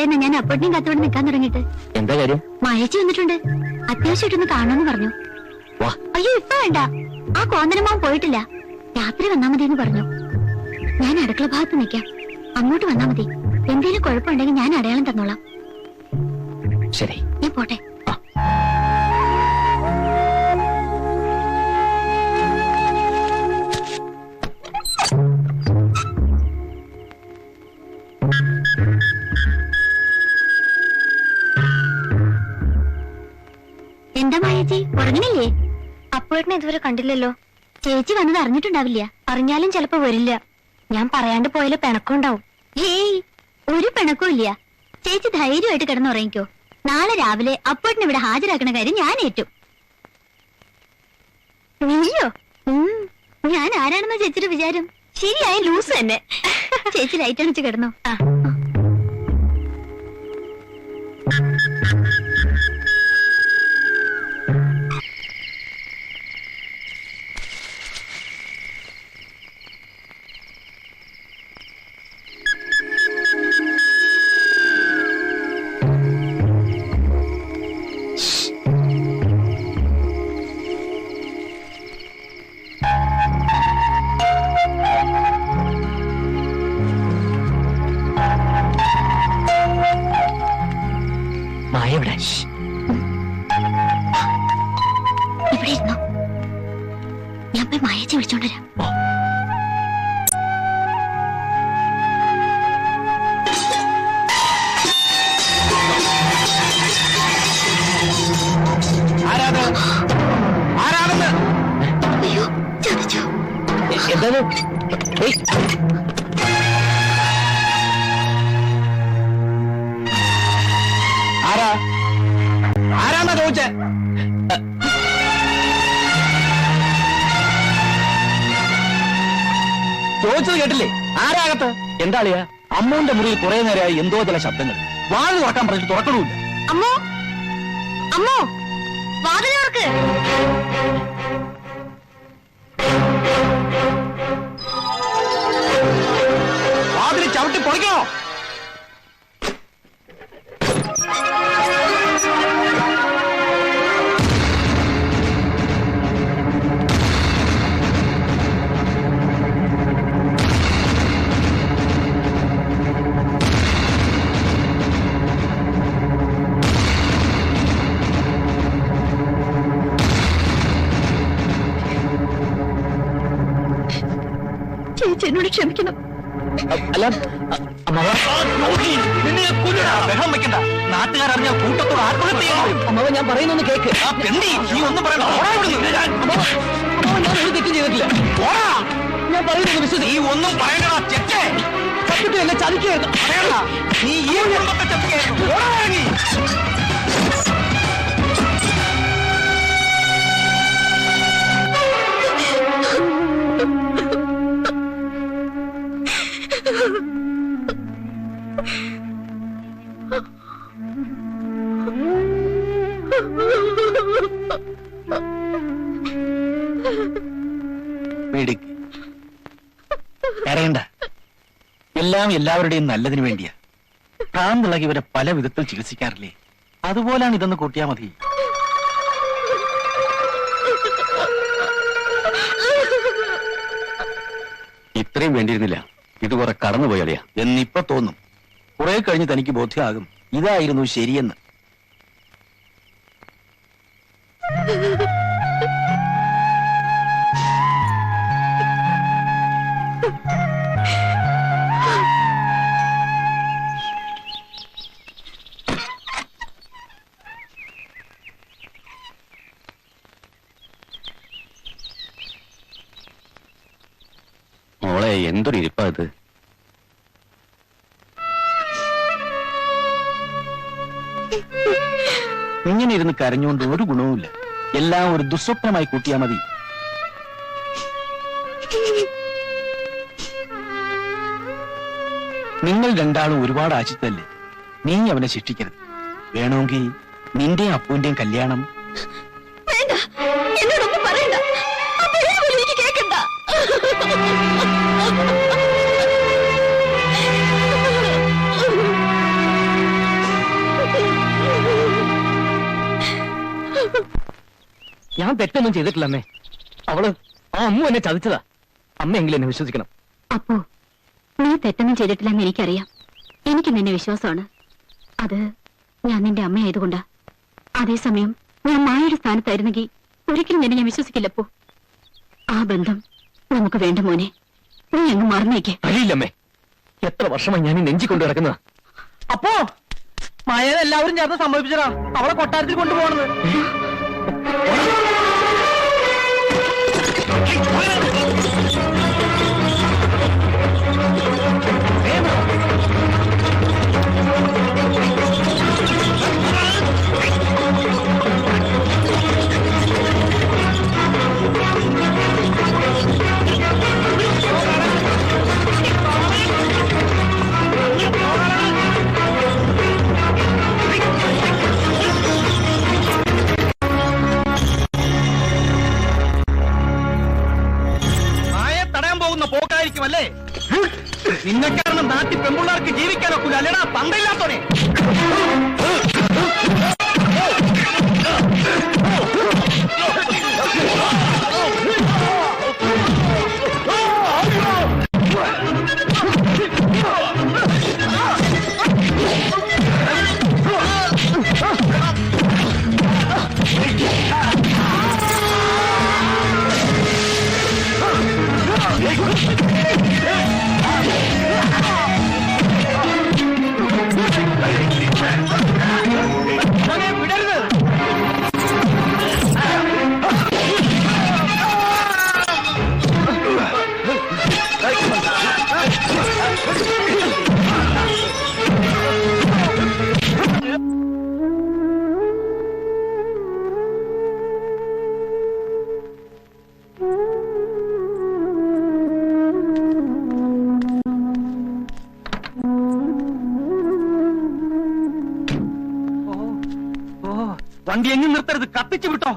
നേരമായിരുന്നു ഞാൻ അപ്പോഴത്തേക്കും കത്തോടെ നിൽക്കാൻ തുടങ്ങിയിട്ട്. എന്താ കാര്യം? മഴച്ചു വന്നിട്ടുണ്ട്, അത്യാവശ്യമായിട്ടൊന്ന് കാണണമെന്ന് പറഞ്ഞു. അയ്യോ ഇപ്പൊ വേണ്ട, ആ കോന്തനമാവൻ പോയിട്ടില്ല, രാത്രി വന്നാ മതി എന്ന് പറഞ്ഞു. ഞാൻ അടുക്കള ഭാഗത്ത് നിൽക്കാം, അങ്ങോട്ട് വന്നാ മതി. എന്തെങ്കിലും കുഴപ്പമുണ്ടെങ്കിൽ ഞാൻ അടയാളം തന്നോളാം. ശരി, ഞാൻ പോട്ടെ. എന്താ മായേച്ചി, ഉറങ്ങണില്ലേ? അപ്പോഴേട്ടനെ ഇതുവരെ കണ്ടില്ലല്ലോ. ചേച്ചി വന്നത് അറിഞ്ഞിട്ടുണ്ടാവില്ല. അറിഞ്ഞാലും ചിലപ്പോ വരില്ല. ഞാൻ പറയാണ്ട് പോയാലും പിണക്കമുണ്ടാവും. ഹേയ്, ഒരു പിണക്കവും ഇല്ല. ചേച്ചി ധൈര്യമായിട്ട് കിടന്നുറങ്ങിക്കോ. നാളെ രാവിലെ അപ്പോഴേട്ടനെ ഇവിടെ ഹാജരാക്കണ കാര്യം ഞാൻ ഏറ്റു. നീയോ? ഞാൻ ആരാണെന്ന ചേച്ചിയുടെ വിചാരം? ശരിയായ ലൂസ് തന്നെ. ചേച്ചി ലൈറ്റ് അണിച്ച് കിടന്നോ. ഇവിടെ ഇരുന്നോ, ഞാൻ പോയി മായേച്ചി വിളിച്ചോണ്ടരാം. അയ്യോ ചതിച്ചോ? എന്താണ്? ആരാന്നാ ചോദിച്ചേ? ചോദിച്ചത് കേട്ടില്ലേ? ആരാകത്ത്? എന്താ അളിയാ? അമ്മൂന്റെ മുറിയിൽ കുറെ നേരമായി എന്തോ ചില ശബ്ദങ്ങൾ. വാതിൽ തുറക്കാൻ പറഞ്ഞിട്ട് തുറക്കണമില്ല. അമ്മോ, അമ്മോ, വാതിൽ തുറക്ക്. വാതിൽ ചവിട്ടി പൊളിക്കണോ? ചേച്ചി എന്നോട് ക്ഷമിക്കണം. അല്ല നാട്ടുകാരറിഞ്ഞ കൂട്ടത്തോട് ആത്മഹത്യ. അമ്മാവ ഞാൻ പറയുന്നൊന്ന് കേക്ക്. നീ ഒന്നും പറയണ്ട. ഞാൻ ഒരു തെറ്റും ചെയ്തിട്ടില്ല. ഞാൻ പറയുന്നത് വിശ്വസിച്ച് നീ ഒന്നും പറയണ. ചെറ്റേ സത്യത്തെ എന്നെ ചതിക്കായിരുന്നു. നീ ഈ കുടുംബത്തെ ചതിക്കായിരുന്നു. കരയണ്ട, എല്ലാം എല്ലാവരുടെയും നല്ലതിനു വേണ്ടിയാ. ഭ്രാന്തിളകി ഇവരെ പല വിധത്തിൽ ചികിത്സിക്കാറില്ലേ, അതുപോലാണ് ഇതെന്ന് കൂട്ടിയാ മതി. ഇത്രയും വേണ്ടിയിരുന്നില്ല, ഇത് കുറെ കടന്നുപോയറിയാ എന്നിപ്പോ തോന്നും. കുറെ കഴിഞ്ഞ് തനിക്ക് ബോധ്യമാകും ഇതായിരുന്നു ശരിയെന്ന്. മോളെ, എന്തൊരു ഇരിപ്പാ ഇത്. ഇങ്ങനെ ഇരുന്ന് കരഞ്ഞുകൊണ്ട് ഒരു ഗുണവുമില്ല. എല്ലാം ഒരു ദുസ്വപ്നമായി കൂട്ടിയാ മതി. നിങ്ങൾ രണ്ടാളും ഒരുപാട് ആശിച്ചതല്ലേ, നീ അവനെ ശിക്ഷിക്കരുത്. വേണമെങ്കിൽ നിന്റെയും അപ്പുവിന്റെയും കല്യാണം. വേണ്ട, എന്നോടൊന്നും പറയണ്ട. എനിക്ക് കേൾക്കണ്ട. ഞാൻ തെറ്റൊന്നും ചെയ്തിട്ടില്ല അമ്മേ. അവള് ആ അമ്മു എന്നെ ചതിച്ചതാ. അമ്മയെങ്കിലും എന്നെ വിശ്വസിക്കണം. അപ്പോ നീ തെറ്റൊന്നും ചെയ്തിട്ടില്ലെന്ന് എനിക്കറിയാം. എനിക്ക് നിന്നെ വിശ്വാസമാണ്. അത് ഞാൻ നിന്റെ അമ്മയായതുകൊണ്ടാ. അതേസമയം ഞാൻ മായയുടെ സ്ഥാനത്തായിരുന്നെങ്കിൽ ഒരിക്കലും നിന്നെ ഞാൻ വിശ്വസിക്കില്ലപ്പോ. ആ ബന്ധം നമുക്ക് വേണ്ട മോനെ. നീ അങ്ങ് മറന്നേക്ക്. കഴിയില്ലമ്മേ. എത്ര വർഷമായി ഞാൻ ഈ നെഞ്ചി കൊണ്ടു കിടക്കുന്നതാ. അപ്പോ മായനെ എല്ലാവരും ചേർന്ന് സംഭവിച്ചതാ. അവളെ കൊട്ടാരത്തിൽ കൊണ്ടുപോകണത്. പോക്കായിരിക്കുമല്ലേ? നിന്നെ കാരണം നാട്ടിൽ പെൺപിള്ളേർക്ക് ജീവിക്കാനൊക്കില്ല അല്ലേടാ പണ്ടയില്ലാത്തോനെ. വണ്ടി എങ്ങും നിർത്തരുത്, കത്തിച്ചു വിട്ടോ.